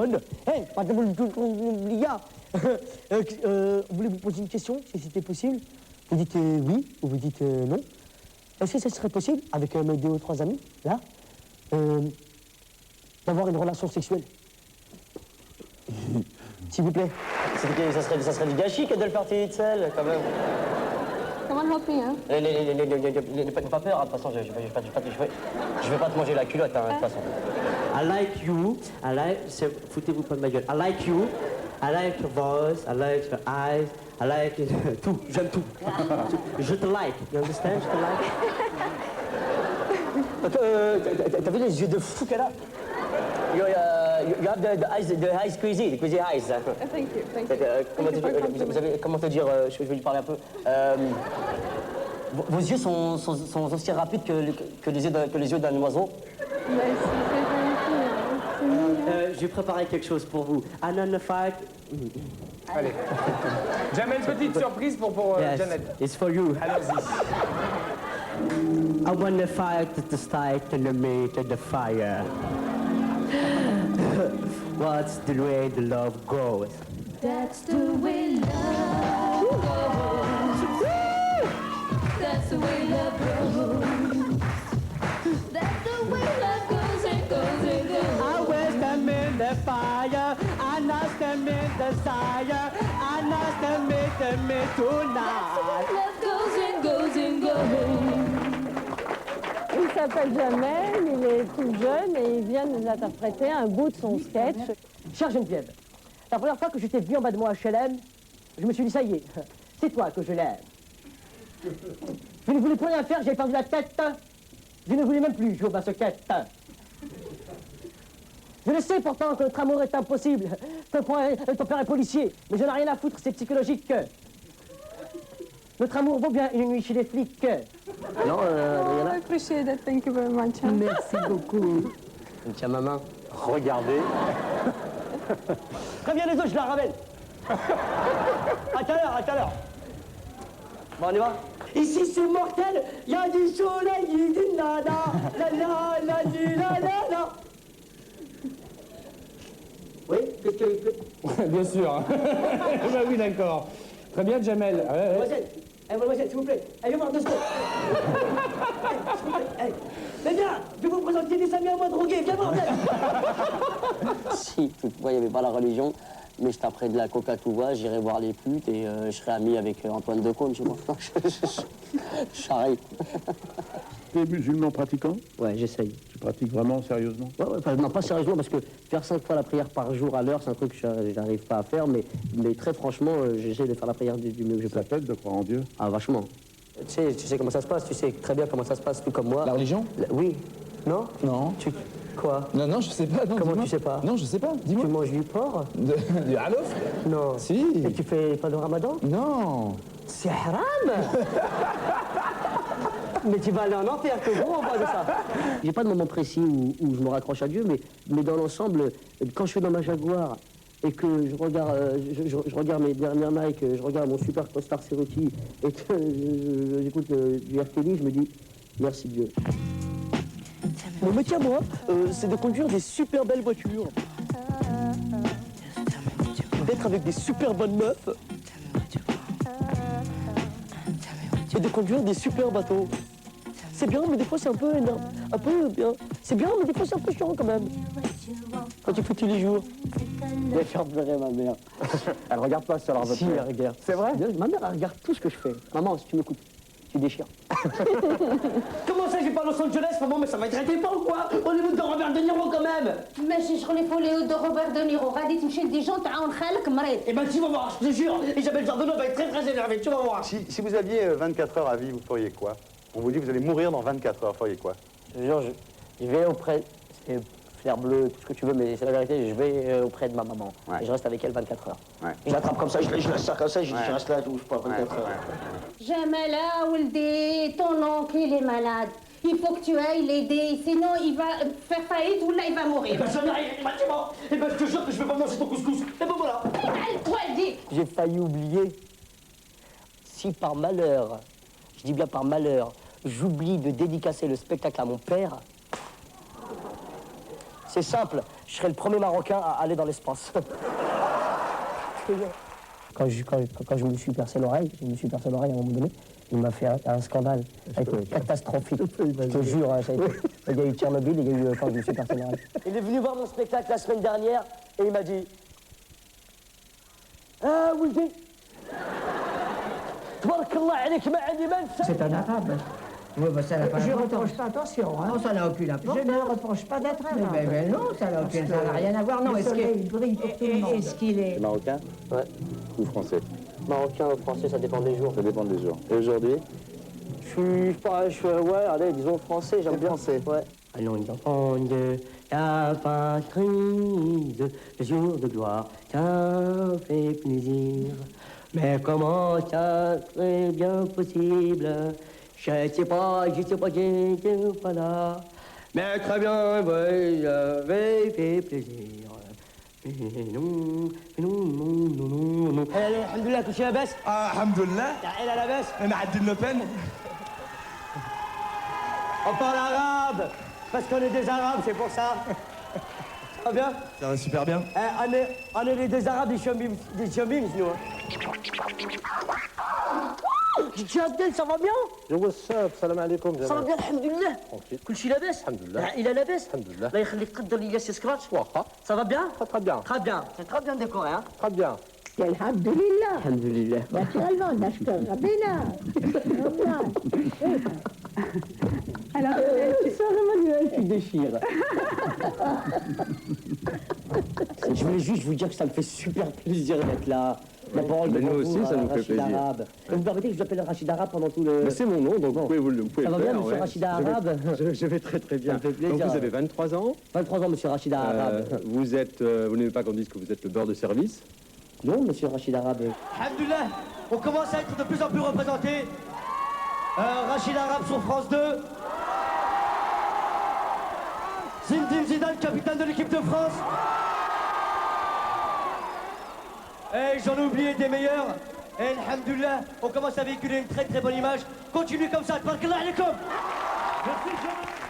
téléphone. Hé, madame l'oubliard. Voulez vous poser une question, si c'était possible? Vous dites oui ou vous dites non. Est-ce que ça serait possible, avec mes 2 ou 3 amis, là, d'avoir une relation sexuelle? S'il vous plaît. Ça serait du gâchis que de le faire toute seule, quand même. Come on, help me, hein? N'aie pas peur, hein, de toute façon, je vais pas te manger la culotte, hein, de toute façon. I like you, foutez-vous pas de ma gueule. I like you, I like your voice, I like your eyes, I like tout, j'aime tout. Je te like, you understand? Je te like. T'as vu les yeux de fou qu'elle a? You have the eyes crazy, the crazy eyes. Thank you. Comment te dire, je vais lui parler un peu. Vos yeux sont aussi rapides que les yeux d'un oiseau. Merci, c'est gentil. J'ai préparé quelque chose pour vous. Another fight. Allez. Jamel, petite surprise pour Yes, Janet. it's for you. Allons-y. I wanna fight to start and the meat and the fire. What's the way the love goes? That's the way love goes. That's the way love goes. That's the way love goes and goes and goes. I wish them in the fire, I lost them in desire, I lost them in me tonight. Love goes and goes and goes. Il s'appelle Jamel, il est tout jeune et il vient nous interpréter un bout de son sketch. Chère Geneviève, la première fois que je t'ai vu en bas de mon HLM, je me suis dit, ça y est, c'est toi que je l'aime. Je ne voulais plus rien faire, j'ai perdu la tête. Je ne voulais même plus jouer au basket. Je le sais pourtant que notre amour est impossible, que ton père est policier, mais je n'ai rien à foutre, c'est psychologique. Notre amour vaut bien une nuit chez les flics. Non, Oh, I appreciate it. Thank you very much. Hein. merci beaucoup. Tiens ma main. Regardez. Très bien les autres, je la ramène. À tout à l'heure. Bon, on y va. Ici c'est mortel, il y a du soleil, il y a du nana, la. Oui, qu'est-ce qu'il fait? Bien sûr. Bah oui, d'accord. Très bien, Jamel. Mademoiselle, s'il vous plaît, viens voir 2 secondes. S'il vous plaît, mais viens, je vais vous présenter des amis à moi drogués, viens voir. Si, toutefois, il n'y avait pas la religion, mais je taperais de la coca tout va, j'irai voir les putes et je serai ami avec Antoine Decaune, tu vois. J'arrive. Tu es musulman pratiquant? Ouais, j'essaye. Tu pratiques vraiment sérieusement? Ouais, non, pas sérieusement, parce que faire 5 fois la prière par jour à l'heure, c'est un truc que je n'arrive pas à faire, mais très franchement, j'essaie de faire la prière du mieux que je peux. Ça t'aide de croire en Dieu? Ah, vachement. Tu sais comment ça se passe, tu sais très bien comment ça se passe, tout comme moi. La religion? Oui. Non? Non. Quoi? Non, je sais pas. Non, Comment dis-moi. tu sais pas? Non, je sais pas. Tu Dis-moi. manges du porc? Du halof? Non. Si. Et tu fais pas de ramadan? Non. C'est haram. Mais tu vas aller en enfer, que gros, on parle de ça. J'ai pas de moment précis où je me raccroche à Dieu, mais dans l'ensemble, quand je suis dans ma Jaguar et que je regarde mes dernières Nike, je regarde mon super costard Cerruti et que j'écoute du R. Kelly, je me dis merci Dieu. Mon métier à moi, c'est de conduire des super belles voitures. D'être avec des super bonnes meufs. Et de conduire des super bateaux. C'est bien, mais des fois c'est un peu énorme. Un peu bien. C'est bien, mais des fois c'est un peu chiant quand même. Quand tu fais tous les jours. Je vais faire pleurer ma mère. Elle regarde pas sur leur Si, elle regarde. C'est vrai? Ma mère, elle regarde tout ce que je fais. Maman, si tu m'écoutes, tu déchires. Comment ça, j'ai pas Los Angeles, maman, mais ça va être intéressant ou quoi? Hollywood de Robert De Niro quand même. ماشي شغل فوليو دو روبرت دونيرو غادي تمشي لديجون تعاون خالك مريض. Eh ben tu vas voir, je te jure, Isabelle Jardonneau va être très énervée, tu vas voir. Si vous aviez 24 heures à vie, vous feriez quoi? On vous dit vous allez mourir dans 24 heures, vous feriez quoi? Je te jure, je vais auprès... C'est flair bleu, tout ce que tu veux, mais c'est la vérité, je vais auprès de ma maman. Ouais. Et je reste avec elle 24 heures. Ouais. Je l'attrape comme ça, je la serre comme ça, je Ouais. reste là, je bouge pas 24 heures. Jamala Ouldi, ton oncle il est malade. Il faut que tu ailles l'aider, sinon il va faire faillite ou là il va mourir. Eh ben j'en ai rien, bâtiment. Eh ben je te jure que je vais pas manger ton couscous. Et ben voilà. Toi, dis. J'ai failli oublier. Si par malheur, je dis bien par malheur, j'oublie de dédicacer le spectacle à mon père, c'est simple, je serai le premier Marocain à aller dans l'espace. Quand je me suis percé l'oreille, à un moment donné, il m'a fait un scandale. Ça a été catastrophique. Je te jure, hein, ça a été... Il y a eu Tchernobyl, il y a eu quand je me suis percé l'oreille. Il est venu voir mon spectacle la semaine dernière et il m'a dit ah, Wildy, c'est un arabe. Oui, bah, ça n'a pas je ne reproche pas, attention. Hein. Non, ça n'a aucune importance. Je ne reproche pas d'être arabe. Mais non, ça n'a rien à voir. Non, est-ce qu'il est Marocain? Ouais. Ou français? Marocain ou français, ça dépend des jours. Ça dépend des jours. Et aujourd'hui? Ouais, allez, disons français, j'aime bien. Français? Ouais. Allons enfants de la patrie, le jour de gloire, ça fait plaisir. Mais comment ça serait bien possible? Je sais pas, j'étais pas là. Mais très bien, oui, j'avais fait plaisir. Mais non. Allez, alhamdoulilah, touché la baisse. Ah, alhamdoulilah. Elle a la baisse. Maadine Le Pen. On parle arabe, parce qu'on est des arabes, c'est pour ça. Ça va bien? Ça va super bien. On est des arabes, des chambim, nous. Abdel, ça va bien? what's up? Salam alaikum. Ça va bien, alhamdoulilah. كل شيء لاباس؟ الحمد لله. إلى لاباس؟ الحمد لله. الله يخليك قدر لي ياس سكراتش. Ça va bien? Très bien. Très bien. C'est très bien décoré, hein? Très bien. الحمد لله الحمد لله. naturellement نشكر ربنا alors Tu déchires. Je voulais juste vous dire que ça me fait super plaisir d'être là. La parole de nous bonjour aussi, ça à nous fait Rachid plaisir. Arabe. Vous me permettez que je l'appelle Rachid Arabe pendant tout le... Mais c'est mon nom, donc Bon. vous pouvez le Ça va faire. bien, monsieur Rachid Arabe? Je vais très très bien. Ça me fait plaisir. Donc vous avez 23 ans. 23 ans, monsieur Rachid Arabe. Vous n'aimez pas qu'on dise que vous êtes le beurre de service. Non, monsieur Rachid Arabe. Alhamdoulilah, on commence à être de plus en plus représentés. Rachid Arabe sur France 2. Zinedine Zidane, capitaine de l'équipe de France. Et j'en ai oublié des meilleurs. Et alhamdoulilah, on commence à véhiculer une très très bonne image. Continue comme ça, tabarakallah alaikum.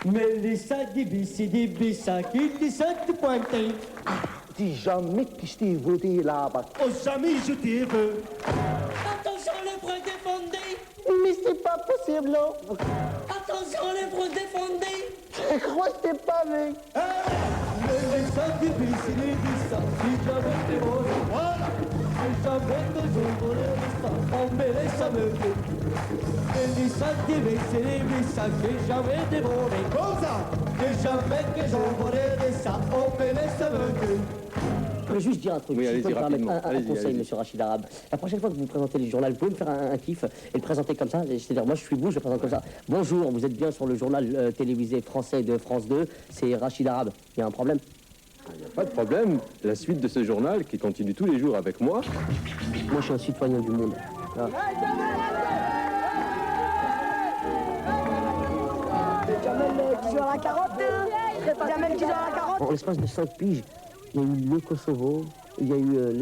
Melissa Dibissa, qui dit ça de pointer. Dis jamais que je t'ai voté là-bas. Oh, jamais je t'ai vu. Attention, les bras défendés. Mais c'est pas possible, non. Attention, les bras défendés. Je crois que je t'ai pas vu. Melissa Dibissa, qui jamais t'ai volé. Voilà. Jamais que je volais ça, on mêlait ça me fait. Melissa Dibissa, qui jamais t'ai volé. Comme ça. Et jamais que je volais ça, on mêlait ça me fait. Je voulais juste dire un truc. Oui, Si allez-y, je peux me permettre rapidement. un Allez-y, conseil, allez-y. monsieur Rachid Arabe. La prochaine fois que vous présentez le journal, vous pouvez me faire un kiff et le présenter comme ça. C'est-à-dire, moi, je suis vous, je le présente comme ça. Bonjour, vous êtes bien sur le journal télévisé français de France 2. C'est Rachid Arabe. Il y a un problème? Il n'y a pas de problème. La suite de ce journal qui continue tous les jours avec moi. Moi, je suis un citoyen du monde. Ah. Jamel qui joue à la carotte Jamel qui joue à la carotte En l'espace de 5 piges, il y a eu le Kosovo, il y a eu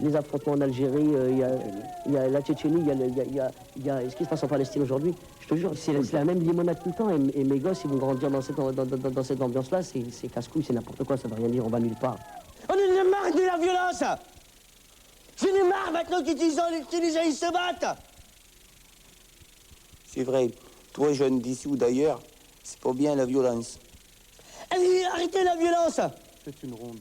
les affrontements en Algérie, il y a la Tchétchénie, il y a ce qui se passe en Palestine aujourd'hui. Je te jure, c'est la même limonade tout le temps. Et mes gosses, ils vont grandir dans cette ambiance-là. C'est casse-couille, c'est n'importe quoi, ça veut rien dire, on va nulle part. On en a marre de la violence. J'en ai marre maintenant qu'ils disent ils se battent. C'est vrai, toi jeune d'ici ou d'ailleurs, c'est pas bien la violence. Allez, arrêtez la violence. C'est une ronde.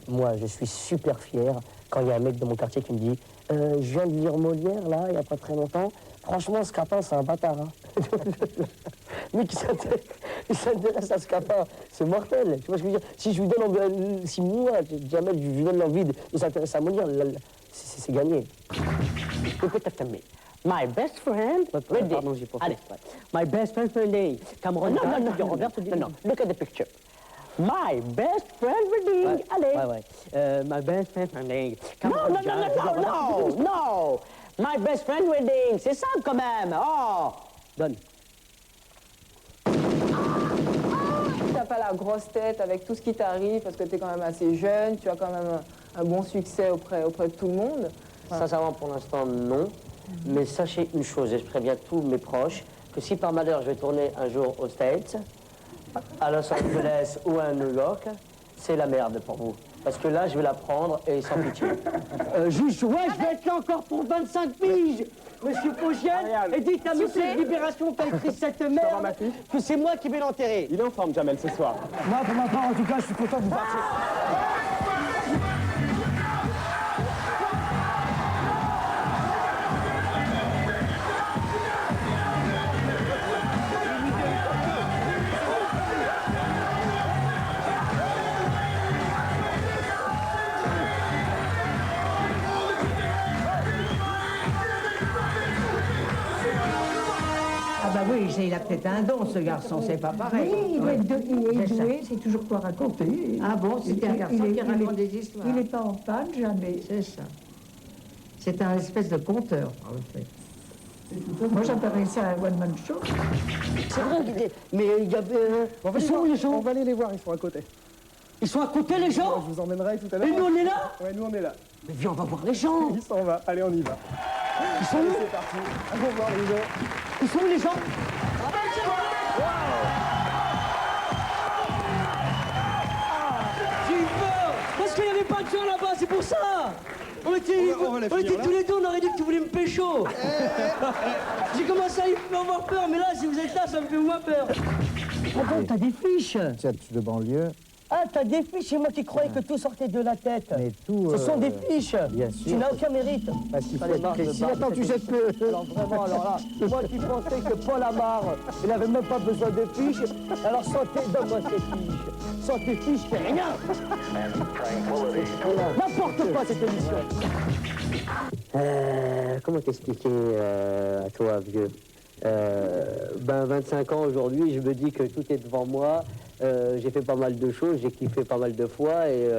Moi, je suis super fier quand il y a un mec de mon quartier qui me dit je viens de lire Molière, là, il n'y a pas très longtemps. Franchement, Scapin, c'est un bâtard. Hein. Mais qui s'intéresse à Scapin, c'est mortel. Tu vois ce que je veux dire? Si je lui donne, si moi, jamais je lui donne l'envie de s'intéresser à Molière, c'est gagné. Écoute, my best friend, ready. Pardon, j'ai pas fait. Allez, my best friend, ready. Cameron, non, look at the picture. My best friend reading. Allez. Ouais. My best friend reading. No. My best friend reading. C'est simple quand même. Oh. Donne. T'as pas la grosse tête avec tout ce qui t'arrive parce que t'es quand même assez jeune, tu as quand même un bon succès auprès de tout le monde. Sincèrement, pour l'instant, non. Mais sachez une chose, et je préviens tous mes proches, que si par malheur je vais tourner un jour aux States, à Los Angeles ou à New York, c'est la merde pour vous. Parce que là, je vais la prendre et sans pitié. Juge, ouais, je vais être là encore pour 25 piges. Monsieur Pogiel, et dites à Monsieur de Libération qui a écrit cette merde que c'est moi qui vais l'enterrer. Il est en forme, Jamel, ce soir. Moi, pour ma part, en tout cas, je suis content que vous partiez. Ah bah oui, il a peut-être un don, ce garçon, c'est pas pareil. Oui, il est doué, c'est toujours quoi raconter. Ah bon, c'était un garçon qui raconte des histoires. Il n'est pas en panne, jamais. C'est ça. C'est un espèce de conteur, en fait. Moi, j'appellerais ça un one-man show. C'est vrai, mais il y a... Ils sont où les gens? On va aller les voir, ils sont à côté. Ils sont à côté les gens? Je vous emmènerai tout à l'heure. Et nous on est là? Ouais, nous on est là. Mais viens, on va voir les gens. Ils s'en va. Allez, on y va. Ils sont où? C'est parti. Allons voir les gens. Ils sont où les gens? J'ai eu peur parce qu'il n'y avait pas de gens là-bas, c'est pour ça. On était tous les deux, on aurait dit que tu voulais me pécho. J'ai commencé à avoir peur, mais là, si vous êtes là, ça me fait moins peur. Ah bon, t'as des fiches? Tiens, de banlieue. Ah, t'as des fiches, c'est moi qui croyais que tout sortait de la tête. Mais tout, Ce sont des fiches. bien sûr. Tu n'as aucun mérite. Parce qu'il faut Allez, être marre de précis. barre, Attends, tu c'était- jettes peu. Alors vraiment, alors là, moi qui pensais que Paul Amar, il n'avait même pas besoin de fiches, alors donne-moi ces fiches. Sans tes fiches, c'est rien. N'importe quoi cette émission. Comment t'expliquer à toi, vieux 25 ans aujourd'hui, je me dis que tout est devant moi. J'ai fait pas mal de choses, j'ai kiffé pas mal de fois et...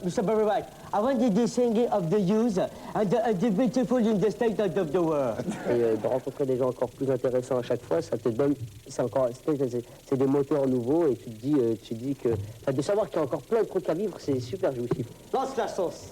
Mr. Barry White, I wanted to sing of the youth and the beautiful in the state of the world. Et de rencontrer des gens encore plus intéressants à chaque fois, ça te donne, c'est des moteurs nouveaux et tu te dis que, enfin, de savoir qu'il y a encore plein de trucs à vivre, c'est super jouissif. Lance la sauce.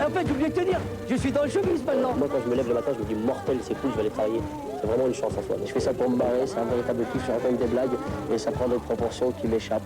En fait, j'ai oublié de te dire, je suis dans le showbiz maintenant. Moi, quand je me lève le matin, je me dis mortel, c'est cool, je vais aller travailler. C'est vraiment une chance en soi. Mais je fais ça pour me marrer, c'est un véritable kiff, je raconte des blagues et ça prend des proportions qui m'échappent.